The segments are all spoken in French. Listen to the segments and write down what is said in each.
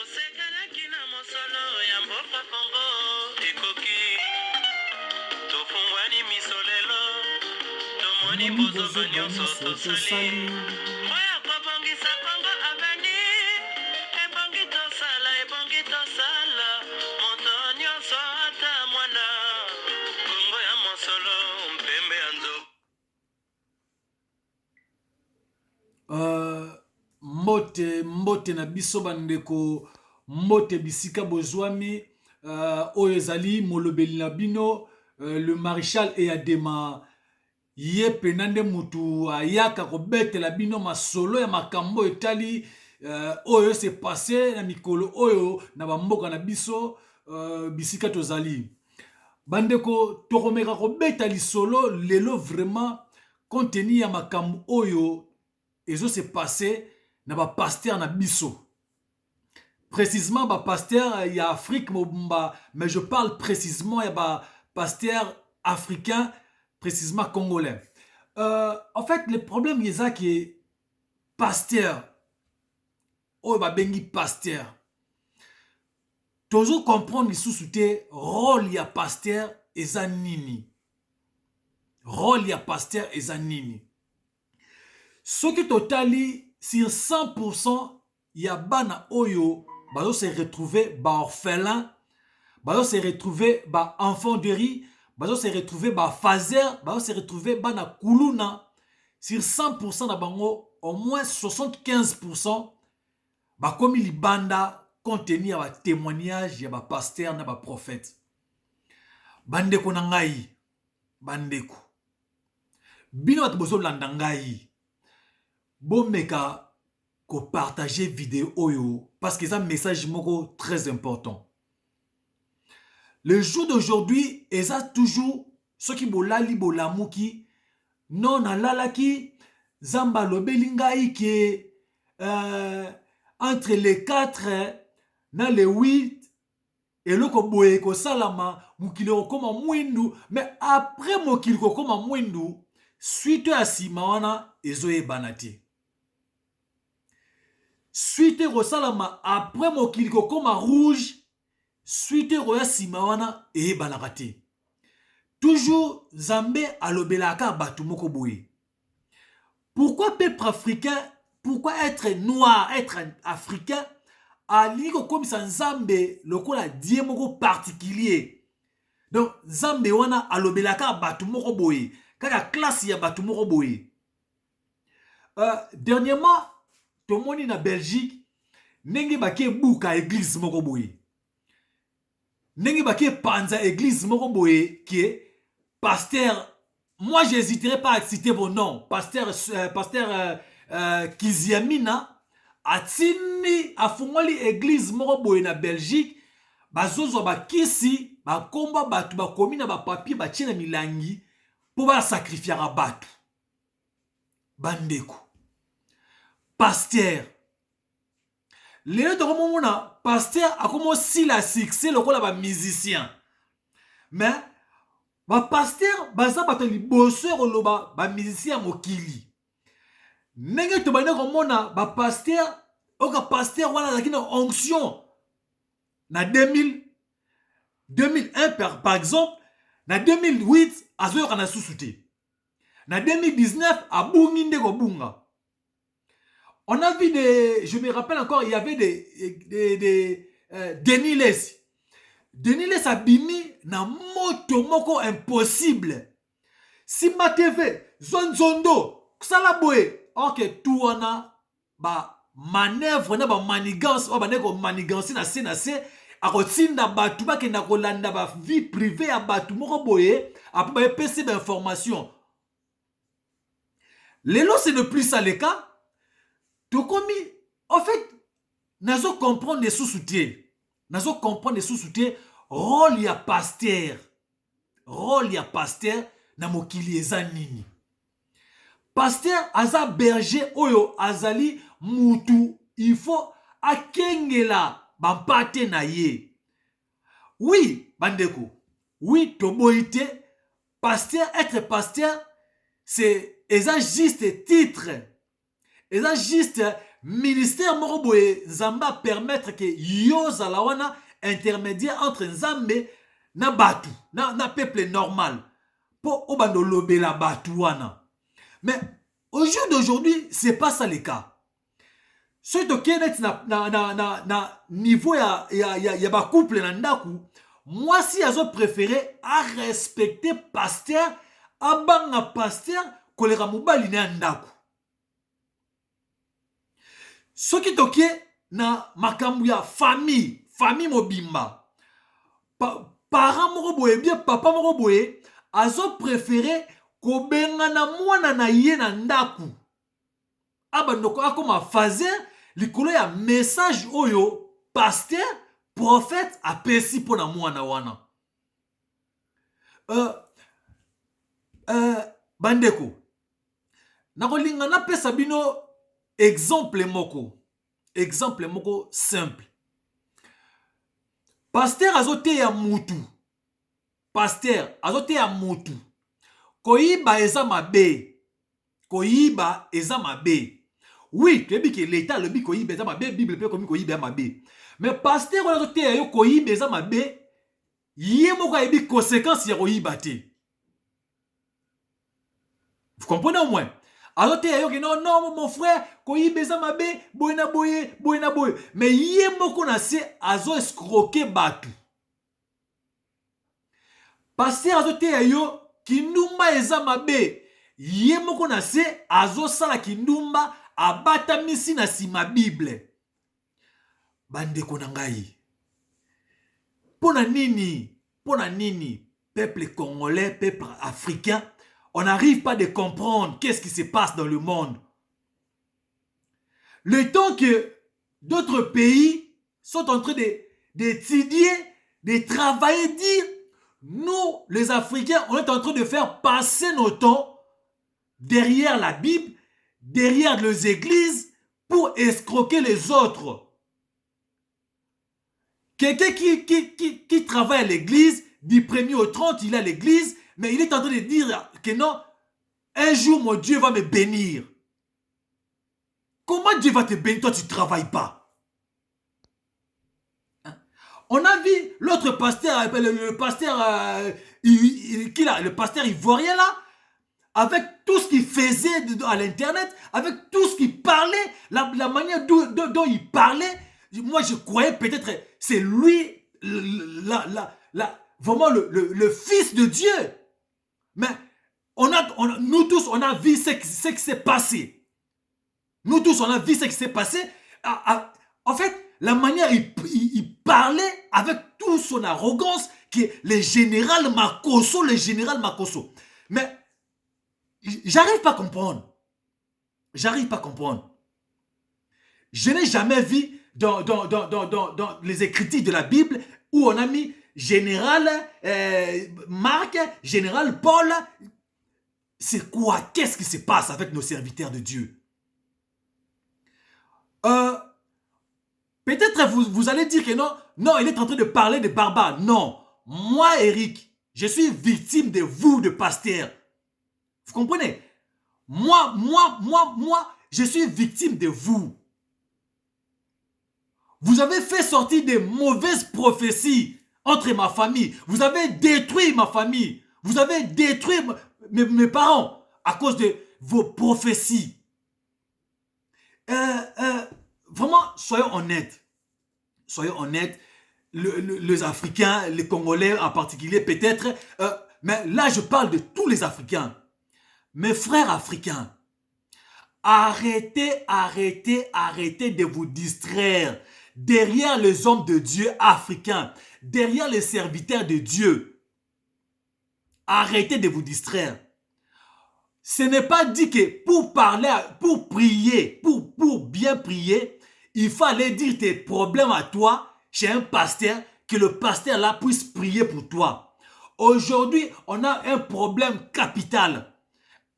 tosekalaki na mosolo ya mboka Kongo ekoki tofungwani miso lelo tomoni bozoba nyonso tosali oya kobongisa Kongo aveni ebongi tosala moto nyonso ata mwana Kongo ya mosolo mpembe ya nzoka. Mbote na biso bandeko, mbote bisika bozwami, oyo ezali molobeli na bino, le maréchal Eyadema ye penande mutu ayaka kobetela bino masolo ya makambo etali oyo se passé na mikolo oyo na bamboka na biso bisika tozali. Bandeko tokomeka kobeta lisolo lelo vraiment contenu ya makambo oyo ezo se passé na ba pasteur na biso. Précisément ba pasteur ya Afrique mobimba, mais je parle précisément ya ba pasteur africain, précisément congolais. En fait, le problème est que pasteur, oh ba bengi pasteur. Toujours comprendre les sous-soutés, rôle ya pasteur eza nini. Rôle ya pasteur eza nini. Ce qui totali sur 100% ya bana oyo bazo se retrouver ba orphelin, bazo se retrouver ba enfant de riz, bazo se retrouver ba phaser, bazo se retrouver bana kuluna. Sur 100% na bango, au moins 75% ba komi libanda contenu ya ba témoignage ya ba pasteur na ba prophète. Bandeko na ngai, bandeko. Bino bat bozo landa ngai. Bomeka ko partager vidéo oyo parce que c'est un message moko très important. Le jour d'aujourd'hui, eza toujours ceux qui bolali bolamuki non alalaki zamba lobeli ngai ke entre les 4 na les 8 et le koboye ko salama mukili okoma mwindu, mais après mukili kokoma mwindu suite ya sima wana ezoye banati. Suite rosalama après mokili kokoma rouge, suite roya simawana e banakati. Toujours Zambé alobelaka batu moko boye. Pourquoi peuple africain, pourquoi être noir, être africain, aliko comme ça Zambé lokola die moko particulier. Donc Zambé wana alobelaka batu moko boye, kaka classe ya batu moko boye. Dernièrement tout le monde na Belgique, nenge bake buka église moko boye. Nenge bake panza église moko boye qui est pasteur. Moi j'hésiterai pas à citer vos noms. Pasteur Kiziamina atini afungoli église moko boye na Belgique. Bazozo bakisi bakomba batu bakomi na ba papier batina milangi pour ba sacrifier à batu. Bandeko. Pasteur. Léo de Romona, pasteur a comme aussi la succès le rôle de musicien. Mais, ba pasteur, baza batali bosseur ou loba, ba musicien mokili. Nenge to bane Romona, ba pasteur, oka pasteur wana la kina onction. Na 2001 par exemple, na 2008, azo kana sous-souté. Na 2019, a bungi ndeko bunga. On a vu des... Je me rappelle encore, il y avait des Denis Les. Denis Les a bimi na moto moko impossible. Simba TV, Zonzondo, Salaboé. Ok, tout on a ba manœuvre, na ba manigance, ba neko manigance na se a rotinda batu ba kenda kolanda ba vie privée a batu moko boye, après ba PC d'information. Lelo c'est ne plus ça le cas. Tout comme, en fait, nazo comprendre les sous-soutiens. Nazo comprendre les sous-soutiens. Rôle ya pasteur. Rôle ya pasteur na mokili eza nini. Pasteur aza berger oyo azali mutu. Il faut akengela bampate na ye. Oui, bandeko. Oui, toboite. Pasteur, être pasteur, c'est eza juste titre. Et ça juste ministère moroboye Zamba permettre que yo zalawana intermédiaire entre Nzambe na batu na peuple normal pour obando lobela batu wana. Mais au jour d'aujourd'hui, c'est pas ça le cas. Ce qui est na niveau ya ba couple na ndaku, moi si azo préféré à respecter pasteur abanga pasteur kolera mobali na ndaku. Ce qui tokie na makambu ya famille mobimba. Parent moko boye bien papa moko boye azo préféré kobenga na mwana na ye na ndaku. Abandoko akoma fazer likolo ya message oyo pasteur prophète apesi pona mwana wana. Bandeko nakolinga napesa bino exemple moko simple. Pasteur azote ya mutu. Koyiba eza mabe. Oui, tu dis que l'État le dit koyiba eza mabe, Bible peut comme koyiba mabe. Mais pasteur azote ya yo koyiba eza mabe, yé moko yebi conséquence ya koyiba te. Vous comprenez au moins? Alors tu es non mon frère, koyiba eza mabe, boyena boye. Mais yé moko na se azo escroquer batu. Pasteur azote ya yo kindumba eza mabe, yé moko na se azo sala kindumba abata misi na sima Bible. Bandeko na ngai. Pona nini, peuple congolais, peuple africain, on n'arrive pas de comprendre qu'est-ce qui se passe dans le monde. Le temps que d'autres pays sont en train d'étudier, de travailler, dire, nous, les Africains, on est en train de faire passer nos temps derrière la Bible, derrière les églises, pour escroquer les autres. Quelqu'un qui travaille à l'église, du 1er au 30, il est à l'église, mais il est en train de dire que non, un jour mon Dieu va me bénir. Comment Dieu va te bénir? Toi, tu ne travailles pas. Hein? On a vu l'autre pasteur, le pasteur ivoirien là, avec tout ce qu'il faisait à l'internet, avec tout ce qu'il parlait, la manière dont il parlait, moi je croyais peut-être c'est lui vraiment le fils de Dieu. Mais nous tous on a vu ce qui s'est passé. Nous tous on a vu ce qui s'est passé. En fait, la manière il parlait avec toute son arrogance, qui est le général Makosso. Mais j'arrive pas à comprendre. Je n'ai jamais vu dans les écritures de la Bible où on a mis général Marc, général Paul. C'est quoi? Qu'est-ce qui se passe avec nos serviteurs de Dieu? Peut-être vous allez dire que non, il est en train de parler de barbares. Non, moi, Eric, je suis victime de vous, de pasteurs. Vous comprenez? Moi, je suis victime de vous. Vous avez fait sortir des mauvaises prophéties entre ma famille. Vous avez détruit ma famille. Vous avez détruit mes parents à cause de vos prophéties. Vraiment, soyons honnêtes. Les Africains, les Congolais en particulier, peut-être. Mais là, je parle de tous les Africains. Mes frères africains, arrêtez de vous distraire derrière les hommes de Dieu africains, derrière les serviteurs de Dieu. Arrêtez de vous distraire. Ce n'est pas dit que pour parler, pour prier, pour bien prier, il faut aller dire tes problèmes à toi chez un pasteur, que le pasteur là puisse prier pour toi. Aujourd'hui, on a un problème capital.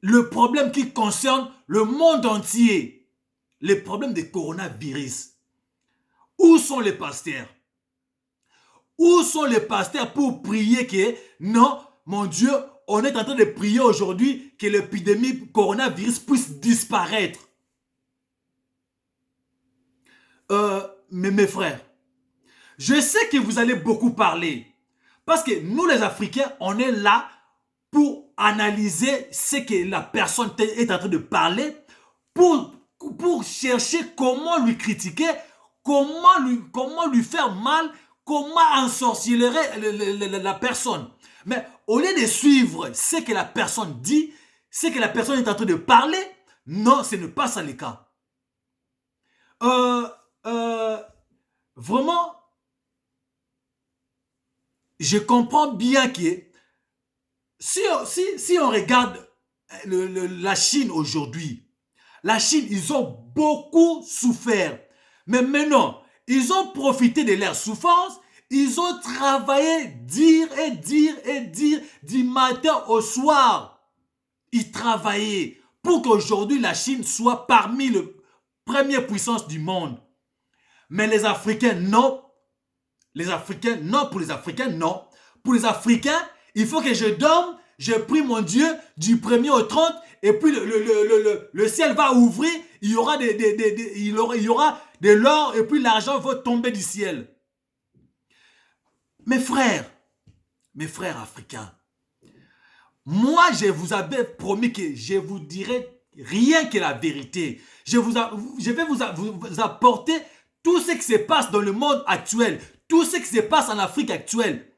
Le problème qui concerne le monde entier. Le problème du coronavirus. Où sont les pasteurs? Où sont les pasteurs pour prier que non, mon Dieu, on est en train de prier aujourd'hui que l'épidémie coronavirus puisse disparaître. mes frères, je sais que vous allez beaucoup parler. Parce que nous, les Africains, on est là pour analyser ce que la personne est en train de parler, pour chercher comment lui critiquer, comment lui faire mal, comment ensorcelerer la personne. Mais au lieu de suivre ce que la personne dit, ce que la personne est en train de parler, non, ce n'est pas ça le cas. Vraiment, je comprends bien que si on regarde la Chine aujourd'hui, la Chine, ils ont beaucoup souffert. Mais maintenant, ils ont profité de leur souffrance. Ils ont travaillé, dire et dire et dire du matin au soir. Ils travaillaient pour qu'aujourd'hui la Chine soit parmi les premières puissances du monde. Mais les Africains, non. Les Africains, non. Pour les Africains, non. Pour les Africains, il faut que je dorme, je prie mon Dieu du 1er au 30 et puis le ciel va ouvrir, il y aura de l'or et puis l'argent va tomber du ciel. Mes frères africains, moi je vous avais promis que je vous dirai rien que la vérité. Je vais vous apporter tout ce qui se passe dans le monde actuel, tout ce qui se passe en Afrique actuelle.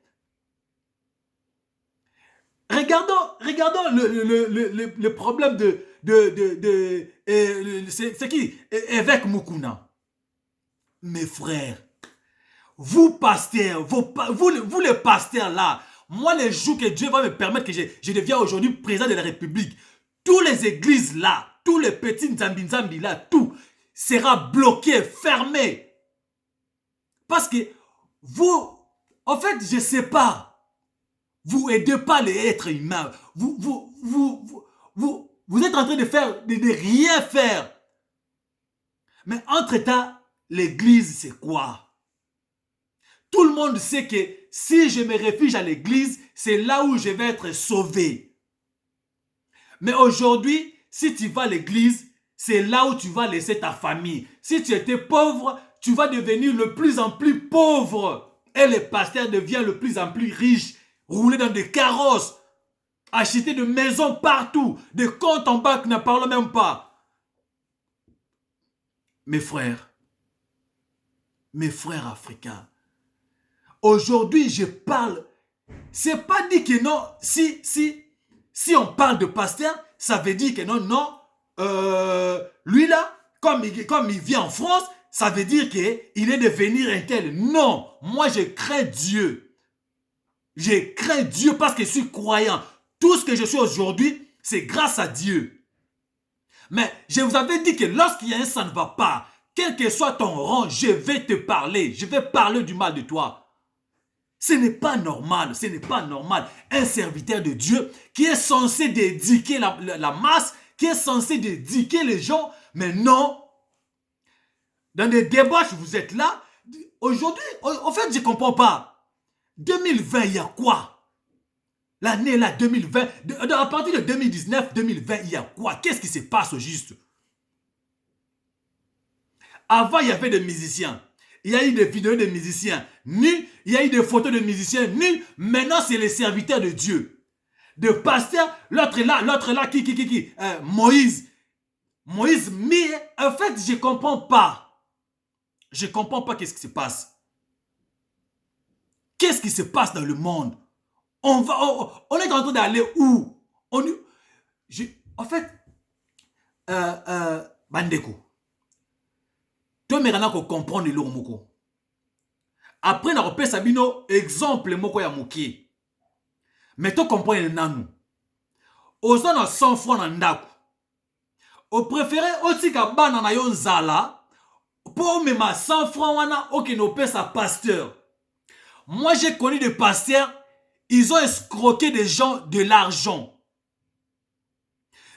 Regardons le problème c'est qui? Évêque Mukuna. Mes frères, vous pasteurs, vous les pasteurs là, moi les jours que Dieu va me permettre que je deviens aujourd'hui président de la République, tous les églises là, tous les petits Nzambi là, tout sera bloqué, fermé. Parce que vous, en fait, je ne sais pas. Vous n'aidez pas les êtres humains. Vous êtes en train de rien faire. Mais entre-temps, l'église, c'est quoi? Tout le monde sait que si je me réfugie à l'église, c'est là où je vais être sauvé. Mais aujourd'hui, si tu vas à l'église, c'est là où tu vas laisser ta famille. Si tu étais pauvre, tu vas devenir de plus en plus pauvre. Et le pasteur devient de plus en plus riche. Rouler dans des carrosses, acheter des maisons partout, des comptes en banque, n'en parlons même pas. Mes frères africains, aujourd'hui je parle, c'est pas dit que non, si on parle de pasteur, ça veut dire que non, lui là, comme il vit en France, ça veut dire qu'il est devenu un tel. Non, moi je crains Dieu. Je crains Dieu parce que je suis croyant. Tout ce que je suis aujourd'hui, c'est grâce à Dieu. Mais je vous avais dit que lorsqu'il y a un ça ne va pas, quel que soit ton rang, je vais te parler. Je vais parler du mal de toi. Ce n'est pas normal, ce n'est pas normal. Un serviteur de Dieu qui est censé d'éduquer la masse, qui est censé d'éduquer les gens, mais non. Dans des débats, vous êtes là. Aujourd'hui, en fait, je ne comprends pas. 2020, il y a quoi? L'année là, 2020, à partir de 2019, 2020, il y a quoi? Qu'est-ce qui se passe au juste? Avant, il y avait des musiciens. Il y a eu des vidéos de musiciens nus. Il y a eu des photos de musiciens nus. Maintenant, c'est les serviteurs de Dieu. De pasteurs, l'autre là, qui? Moïse. Moïse, mais en fait, je ne comprends pas. Je ne comprends pas qu'est-ce qui se passe. Qu'est-ce qui se passe dans le monde? On est en train d'aller où? En fait, Bandeko, toi, tu as comprendre le moko. Après, on a Sabino exemple moko ya moki. Mais tu comprends le nanou. Ozo na 100 francs na ndako. Au préféré, otika bana na yo nzala, pour mema 100 francs wana, ok, no pesa pasteur. Moi, j'ai connu des pasteurs, ils ont escroqué des gens de l'argent.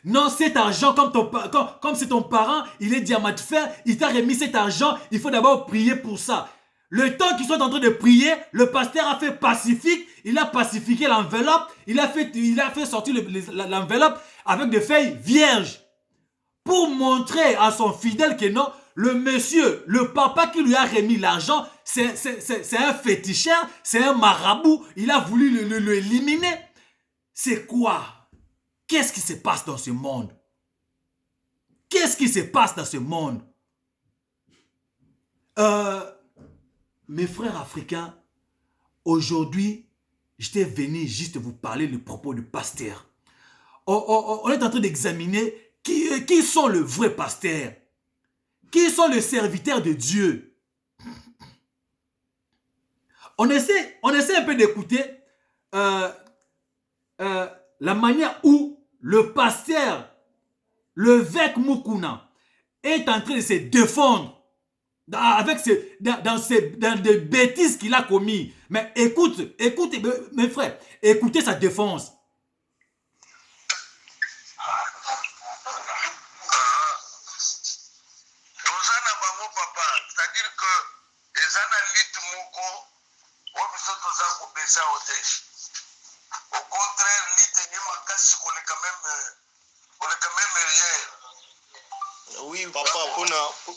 Non, cet argent, comme c'est ton parent, il est diamant de fer, il t'a remis cet argent, il faut d'abord prier pour ça. Le temps qu'ils sont en train de prier, le pasteur a fait pacifique, il a pacifié l'enveloppe, il a fait sortir l'enveloppe avec des feuilles vierges pour montrer à son fidèle que non, le monsieur, le papa qui lui a remis l'argent, c'est un féticheur, c'est un marabout, il a voulu le éliminer. C'est quoi? Qu'est-ce qui se passe dans ce monde? Qu'est-ce qui se passe dans ce monde? Mes frères africains, aujourd'hui, j'étais venu juste vous parler le propos du pasteur. On est en train d'examiner qui sont le vrai pasteur, qui sont les serviteurs de Dieu. On essaie un peu d'écouter la manière où le pasteur, le Vec Mukuna, est en train de se défendre avec dans des bêtises qu'il a commis. Mais écoutez, mes frères, écoutez sa défense. C'est-à-dire que les analystes moko, au contraire, oui, papa,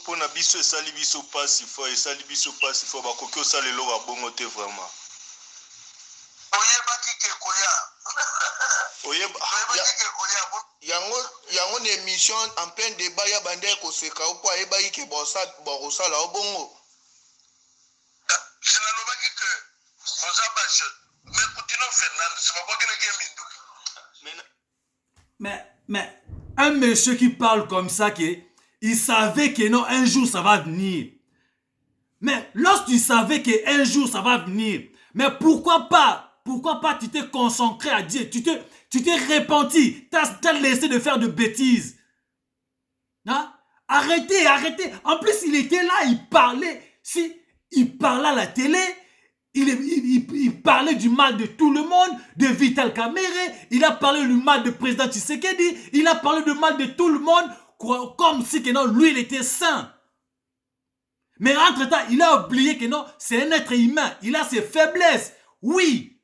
pour na biso esali biso passe fort, esali biso passe fort, bakoki osala eloko ya bongo te vraiment. yango na émission en plein débat ya bandeko koseka opo ayebaki ke bakosala o bongo. sinalobaki ke oza bashe mais Coutinho Fernando c'est pas mais un monsieur qui parle comme ça, il savait que non, un jour ça va venir. Mais lorsque tu savais qu'un jour ça va venir, mais pourquoi pas tu t'es consacré à Dieu, tu t'es repenti, t'as laissé de faire de bêtises. Hein? Arrêtez. En plus, il était là, il parlait. Il parlait à la télé, il parlait du mal de tout le monde, de Vital Kamerhe, il a parlé du mal du président Tshisekedi, il a parlé du mal de tout le monde, comme si que non, lui, il était saint. Mais entre-temps, il a oublié que non, c'est un être humain, il a ses faiblesses. Oui,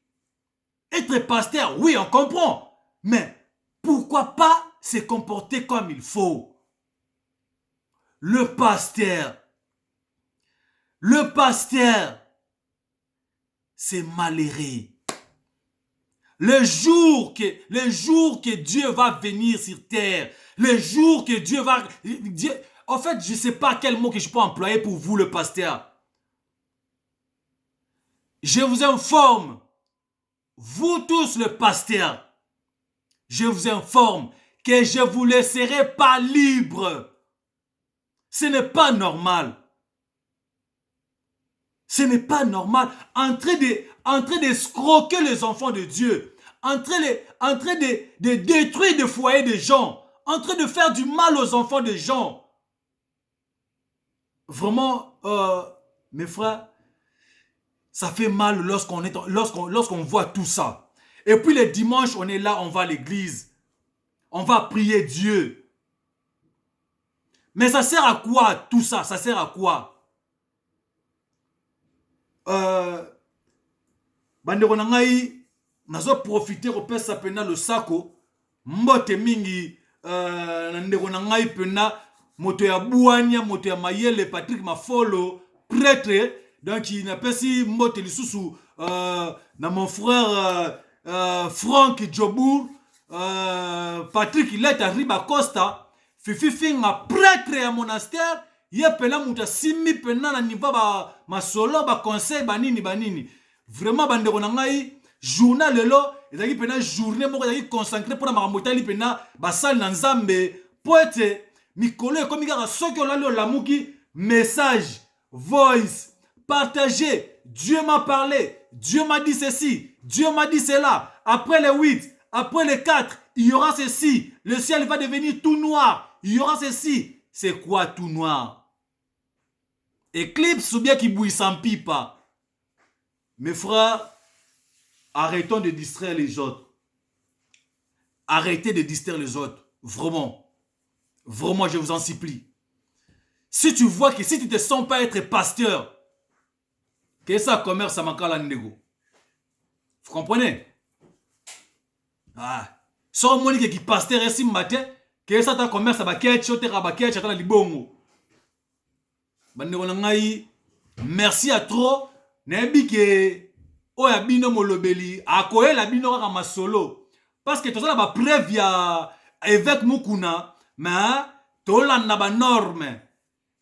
être pasteur, oui, on comprend. Mais pourquoi pas se comporter comme il faut? Le pasteur, c'est malheureux. Le jour que Dieu va venir sur terre, le jour que Dieu va... en fait, je ne sais pas quel mot que je peux employer pour vous, le pasteur. Je vous informe, vous tous le pasteur, je vous informe que je ne vous laisserai pas libre. Ce n'est pas normal. Ce n'est pas normal. En train de scroquer les enfants de Dieu. En train de détruire des foyers de gens. En train de faire du mal aux enfants de gens. Vraiment, mes frères, ça fait mal lorsqu'on voit tout ça. Et puis les dimanches, on est là, on va à l'église. On va prier Dieu. Mais ça sert à quoi tout ça? Ça sert à quoi? Bandeko na ngai nazo profiter kopesa pena le sako mbote mingi na ndeko na ngai pena moto ya Bouania, moto ya Mayele, Patrick Mafolo, prêtre, donc il n'a pas si mbote lisusu na mon frère Franck Djobour, Patrick Ileta Riba Costa, Fifi Finga, prêtre ya monastère. Ye pena muta simi pena na niva ba masolo ba conseil banini. Vraiment bandeko na ngai journal lelo ezaki pena journée moko ezaki consacré pour na makambo tali pena ba sali na Nzambe poete mikolo ekomi kaka soki olali olamuki message voice partagez. Dieu m'a parlé, Dieu m'a dit ceci, Dieu m'a dit cela. Après les 8, après les 4, il y aura ceci. Le ciel va devenir tout noir. Il y aura ceci. C'est quoi tout noir? Éclipse ou bien qui bouille sans pipe. Mes frères, arrêtons de distraire les autres. Arrêtez de distraire les autres. Vraiment. Vraiment, je vous en supplie. Si tu vois que si tu ne te sens pas être pasteur, que ça commerce à Makala Ndego. Vous comprenez? Ah. Sans monique qui pasteur est si matin, que ça ta commerce à Baket, Choter à Baket, Chata Libongo. bandeko na ngai merci à trop nayebi ke oya bino molobeli akoyela bino kaka masolo parce que tozala ba preuve ya évêque Mukuna mais tolanda ba norme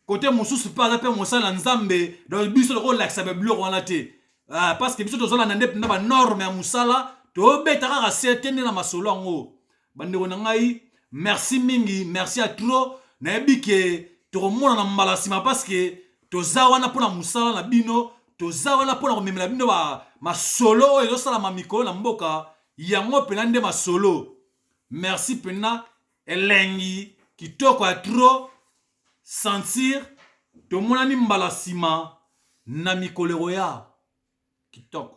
côté mosusu pa aza pe mosala nzambe donc biso loko lakisa ba biloko wana te parce que biso tozala nande na ba norme ya musala tobeta kaka setene na masolo yango bandeko na ngai merci mingi merci à trop nayebi ke tokomona na mbala nsima parce que toza wana mpona musala na bino toza wana mpona komemela bino masolo oyo ezosalama mikolo na mboka yango mpena nde masolo merci mpena elengi kitoko ya tro sentir tomonani mbala nsima na mikolo ya kitoko